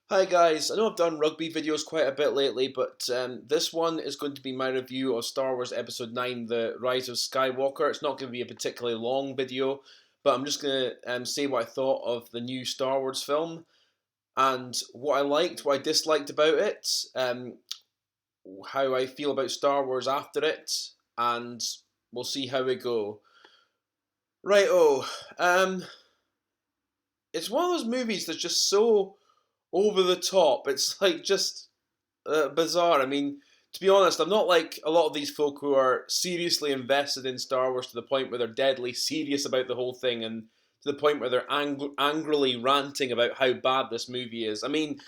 Hi guys, I know I've done rugby videos quite a bit lately, but this one is going to be my review of Star Wars Episode 9, The Rise of Skywalker. It's not going to be a particularly long video, but I'm just going to say what I thought of the new Star Wars film, and what I liked, what I disliked about it, how I feel about Star Wars after it, and we'll see how we go. Right, it's one of those movies that's just so over the top. It's like just bizarre. I mean, to be honest, I'm not like a lot of these folk who are seriously invested in Star Wars to the point where they're deadly serious about the whole thing and to the point where they're angrily ranting about how bad this movie is. I mean,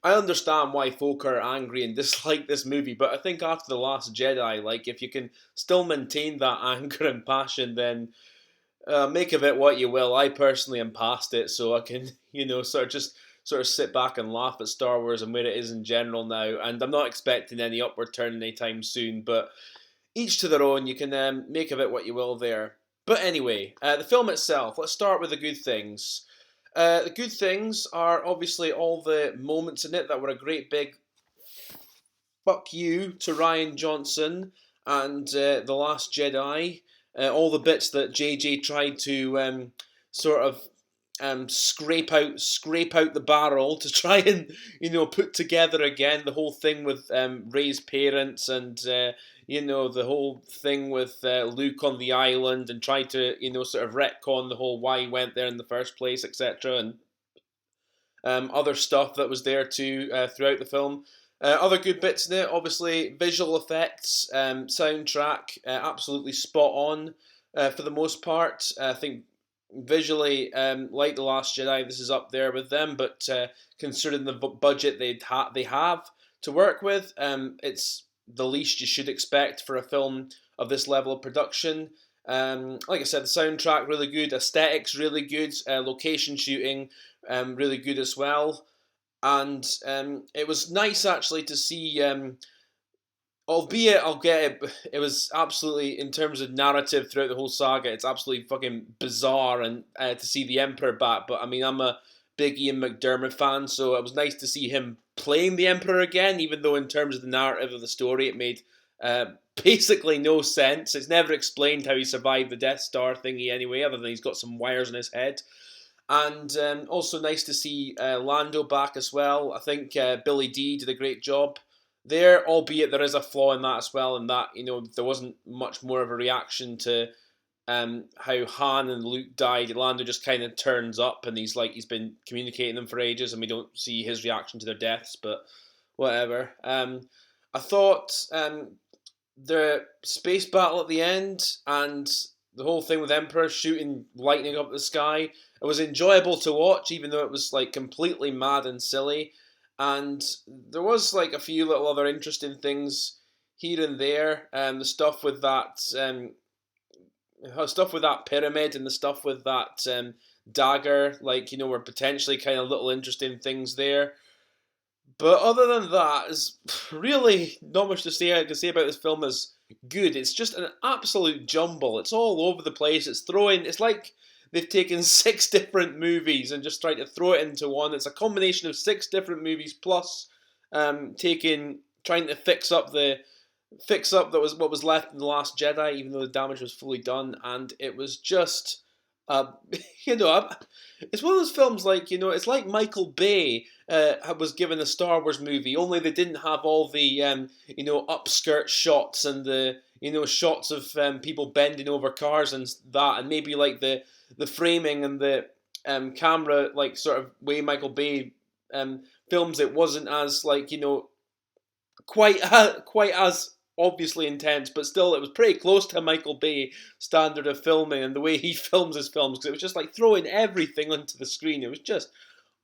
I understand why folk are angry and dislike this movie, but I think after The Last Jedi, like, if you can still maintain that anger and passion, then make of it what you will. I personally am past it, so I can, sort of sit back and laugh at Star Wars and where it is in general now. And I'm not expecting any upward turn anytime soon, but each to their own. You can make of it what you will there. But anyway, the film itself. Let's start with the good things. The good things are obviously all the moments in it that were a great big fuck you to Ryan Johnson and The Last Jedi. All the bits that JJ tried to sort of scrape out the barrel to try and put together again the whole thing with Rey's parents and the whole thing with Luke on the island and try to sort of retcon the whole why he went there in the first place, etc. and other stuff that was there too throughout the film. Other good bits in it, obviously, visual effects, soundtrack, absolutely spot on for the most part. I think visually, like The Last Jedi, this is up there with them, but considering the budget they have to work with, it's the least you should expect for a film of this level of production. Like I said, the soundtrack really good, aesthetics really good, location shooting really good as well. And it was nice actually to see, albeit I'll get it, it was absolutely, in terms of narrative throughout the whole saga, it's absolutely fucking bizarre and to see the Emperor back. But I mean, I'm a big Ian McDiarmid fan, so it was nice to see him playing the Emperor again, even though in terms of the narrative of the story, it made uh, basically no sense. It's never explained how he survived the Death Star thingy anyway, other than he's got some wires in his head. And also nice to see Lando back as well. I think Billy D did a great job there, albeit there is a flaw in that as well, in that there wasn't much more of a reaction to how Han and Luke died. Lando just kind of turns up and he's been communicating them for ages, and we don't see his reaction to their deaths. But whatever. I thought the space battle at the end and the whole thing with Emperor shooting lightning up the sky, it was enjoyable to watch, even though it was like completely mad and silly. And there was like a few little other interesting things here and there. The stuff with that pyramid and the stuff with that dagger, like were potentially kind of little interesting things there. But other than that, there's really not much to say. I can say about this film is good. It's just an absolute jumble. It's all over the place. It's like they've taken six different movies and just tried to throw it into one. It's a combination of six different movies plus trying to fix up that was what was left in The Last Jedi, even though the damage was fully done, and it was just, uh, you know, it's one of those films like it's like Michael Bay was given a Star Wars movie, only they didn't have all the upskirt shots and the shots of people bending over cars and that, and maybe like the framing and the camera like sort of way Michael Bay films it wasn't as like quite as obviously intense, but still it was pretty close to Michael Bay standard of filming and the way he films his films, because it was just like throwing everything onto the screen. It was just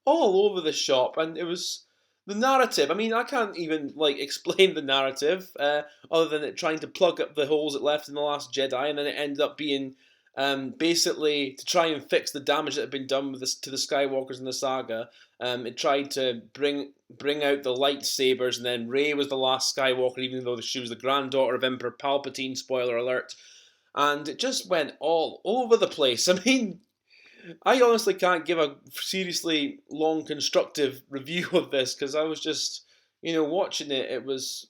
all over the shop, and it was the narrative. I mean, I can't even like explain the narrative other than it trying to plug up the holes it left in The Last Jedi, and then it ended up being basically to try and fix the damage that had been done with this to the Skywalkers in the saga. It tried to bring out the lightsabers, and then Rey was the last Skywalker, even though she was the granddaughter of Emperor Palpatine. Spoiler alert! And it just went all over the place. I mean, I honestly can't give a seriously long, constructive review of this because I was just, watching it. It was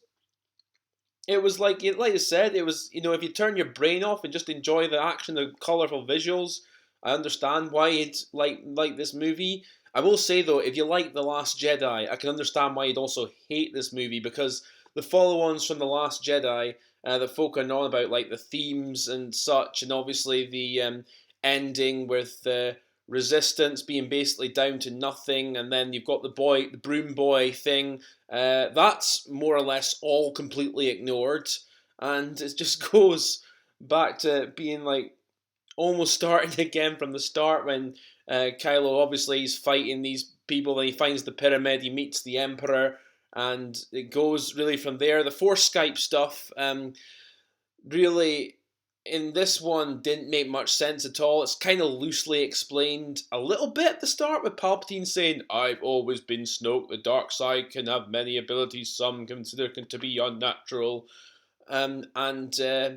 like I said, it was if you turn your brain off and just enjoy the action, the colorful visuals, I understand why it's like this movie. I will say though, if you like The Last Jedi, I can understand why you'd also hate this movie because the follow-ons from The Last Jedi that folk are known about, like the themes and such, and obviously the ending with the Resistance being basically down to nothing, and then you've got the broom boy thing that's more or less all completely ignored, and it just goes back to being like almost starting again from the start when Kylo obviously is fighting these people, and he finds the pyramid, he meets the Emperor, and it goes really from there. The Force Skype stuff, really in this one didn't make much sense at all. It's kind of loosely explained a little bit at the start with Palpatine saying, "I've always been Snoke. The dark side can have many abilities. Some consider to be unnatural." And but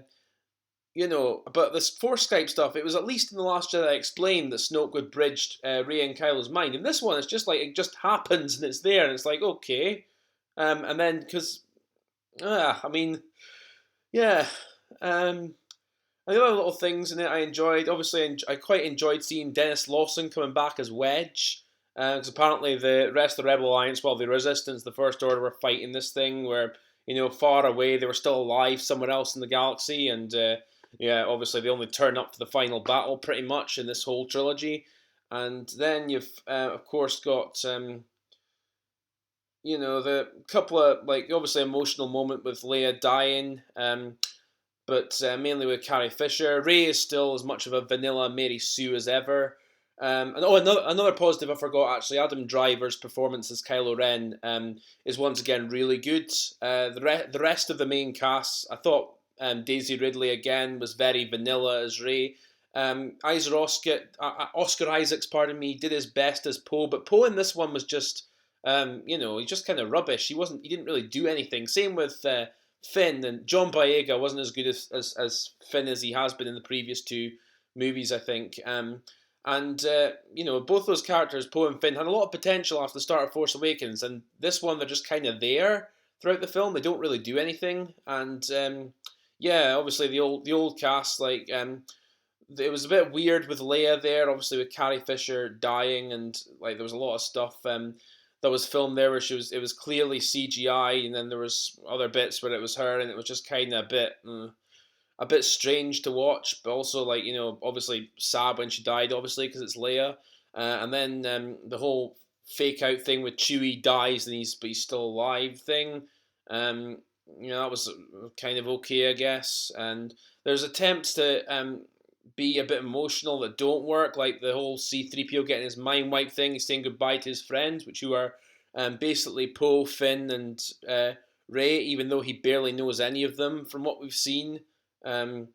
this Force Skype stuff, it was at least in The Last Jedi explained that Snoke would bridge Rey and Kylo's mind. In this one, it's just like it just happens and it's there, and it's like okay, and then because I mean, yeah. Um, and the other little things in it I enjoyed. Obviously, I quite enjoyed seeing Dennis Lawson coming back as Wedge. Because apparently the rest of the Rebel Alliance, well, the Resistance, the First Order, were fighting this thing where, far away, they were still alive somewhere else in the galaxy. And yeah, obviously they only turn up for the final battle pretty much in this whole trilogy. And then you've, of course, got, the couple of, like, obviously emotional moment with Leia dying. But mainly with Carrie Fisher. Ray is still as much of a vanilla Mary Sue as ever. And another positive I forgot actually, Adam Driver's performance as Kylo Ren is once again really good. The rest of the main cast, I thought Daisy Ridley again was very vanilla as Rey. Oscar Isaacs, pardon me, did his best as Poe, but Poe in this one was just, he's just kind of rubbish. He didn't really do anything. Same with Finn, and John Boyega wasn't as good as Finn as he has been in the previous two movies, I think. And both those characters, Poe and Finn, had a lot of potential after the start of Force Awakens, and this one they're just kind of there throughout the film. They don't really do anything, and yeah, obviously the old cast, like it was a bit weird with Leia there, obviously with Carrie Fisher dying, and like there was a lot of stuff that was filmed there where it was clearly CGI, and then there was other bits where it was her, and it was just kind of a bit strange to watch, but also like obviously sad when she died, obviously because it's Leia, and then the whole fake out thing with Chewie dies and he's still alive thing. Um, that was kind of okay, I guess, and there's attempts to be a bit emotional that don't work, like the whole C-3PO getting his mind wiped thing. He's saying goodbye to his friends, which who are basically Poe, Finn, and Rey, even though he barely knows any of them from what we've seen. Um,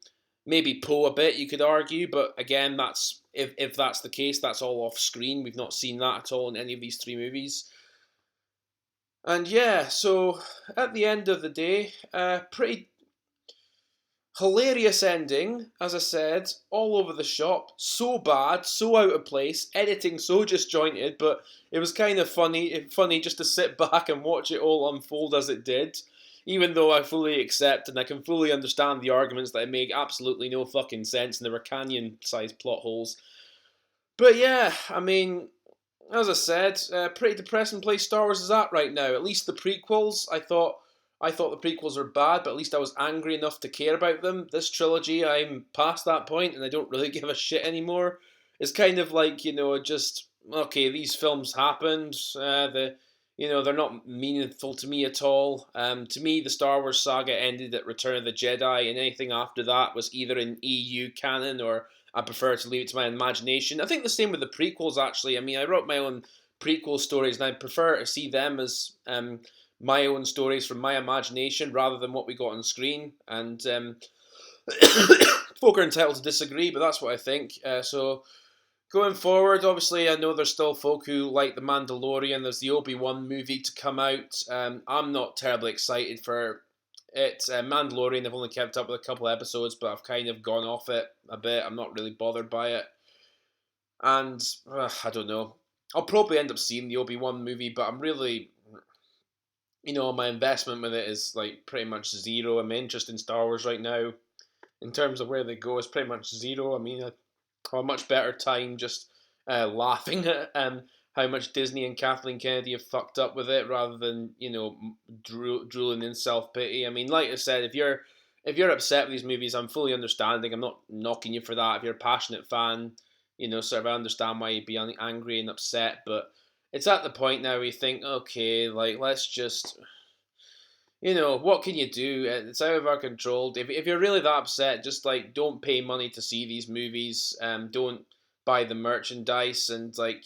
Maybe Poe a bit, you could argue, but again, that's if that's the case, that's all off screen. We've not seen that at all in any of these three movies. And yeah, so at the end of the day, pretty hilarious ending, as I said, all over the shop, so bad, so out of place, editing so disjointed, but it was kind of funny just to sit back and watch it all unfold as it did. Even though I fully accept and I can fully understand the arguments that make absolutely no fucking sense and there were canyon-sized plot holes. But yeah, I mean, as I said, pretty depressing place Star Wars is at right now. At least the prequels, I thought the prequels were bad, but at least I was angry enough to care about them. This trilogy, I'm past that point, and I don't really give a shit anymore. It's kind of like just okay. These films happened. They're not meaningful to me at all. To me, the Star Wars saga ended at Return of the Jedi, and anything after that was either in EU canon or I prefer to leave it to my imagination. I think the same with the prequels. Actually, I mean, I wrote my own prequel stories, and I prefer to see them as my own stories from my imagination rather than what we got on screen. And folk are entitled to disagree, but that's what I think. So going forward, obviously, I know there's still folk who like The Mandalorian. There's the Obi-Wan movie to come out. I'm not terribly excited for it. Mandalorian, I've only kept up with a couple of episodes, but I've kind of gone off it a bit. I'm not really bothered by it. And I don't know. I'll probably end up seeing the Obi-Wan movie, but I'm really, my investment with it is like pretty much zero. I'm interested in Star Wars right now. In terms of where they go, is pretty much zero. I mean, I have a much better time just laughing at how much Disney and Kathleen Kennedy have fucked up with it, rather than drooling in self pity. I mean, like I said, if you're upset with these movies, I'm fully understanding. I'm not knocking you for that. If you're a passionate fan, sort of I understand why you'd be angry and upset, but it's at the point now where you think, okay, like let's just what can you do? It's out of our control. If you're really that upset, just like don't pay money to see these movies. Don't buy the merchandise, and like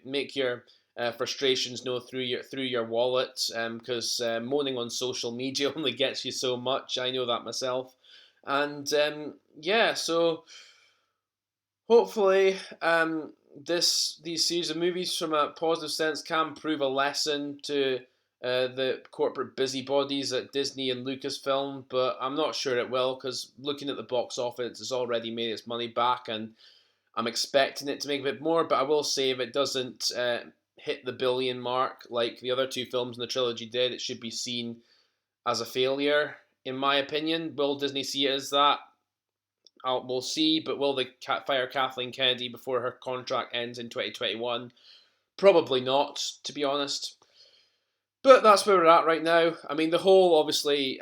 make your frustrations know through your wallet. Because moaning on social media only gets you so much. I know that myself, and yeah. So hopefully, these series of movies, from a positive sense, can prove a lesson to the corporate busybodies at Disney and Lucasfilm. But I'm not sure it will, because looking at the box office, it's already made its money back, and I'm expecting it to make a bit more. But I will say, if it doesn't hit the billion mark like the other two films in the trilogy did, it should be seen as a failure, in my opinion. Will Disney see it as that? We'll see, but will they fire Kathleen Kennedy before her contract ends in 2021? Probably not, to be honest. But that's where we're at right now. I mean, the whole, obviously,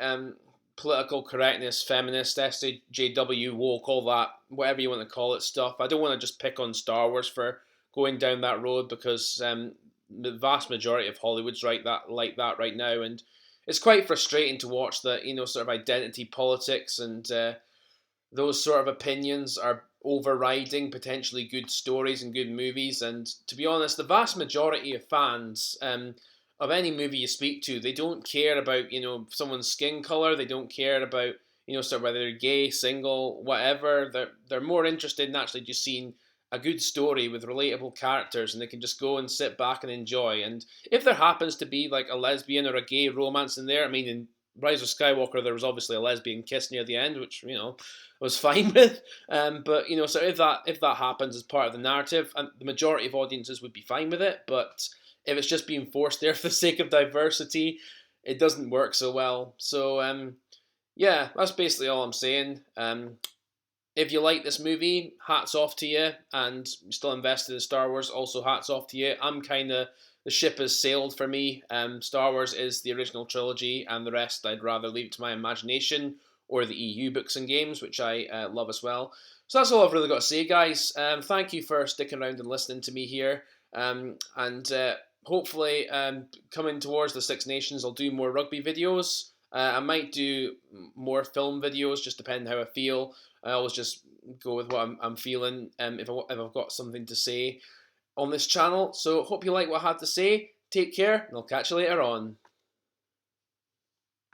political correctness, feminist, SJW, woke, all that, whatever you want to call it, stuff. I don't want to just pick on Star Wars for going down that road, because the vast majority of Hollywood's like that right now, and it's quite frustrating to watch that, sort of identity politics and those sort of opinions are overriding potentially good stories and good movies. And to be honest, the vast majority of fans of any movie you speak to, they don't care about someone's skin color. They don't care about sort of whether they're gay, single, whatever. They're more interested in actually just seeing a good story with relatable characters, and they can just go and sit back and enjoy. And if there happens to be like a lesbian or a gay romance in there, I mean, in Rise of Skywalker, there was obviously a lesbian kiss near the end, which was fine with. But so if that happens as part of the narrative, and the majority of audiences would be fine with it. But if it's just being forced there for the sake of diversity, it doesn't work so well. So yeah, that's basically all I'm saying. If you like this movie, hats off to you, and you're still invested in Star Wars, also hats off to you. I'm kind of, the ship has sailed for me. Star Wars is the original trilogy, and the rest I'd rather leave it to my imagination or the EU books and games, which I love as well. So that's all I've really got to say, guys. Thank you for sticking around and listening to me here. And hopefully, coming towards the Six Nations, I'll do more rugby videos. I might do more film videos, just depending how I feel. I always just go with what I'm feeling, if I've got something to say on this channel. So hope you like what I had to say. Take care, and I'll catch you later on.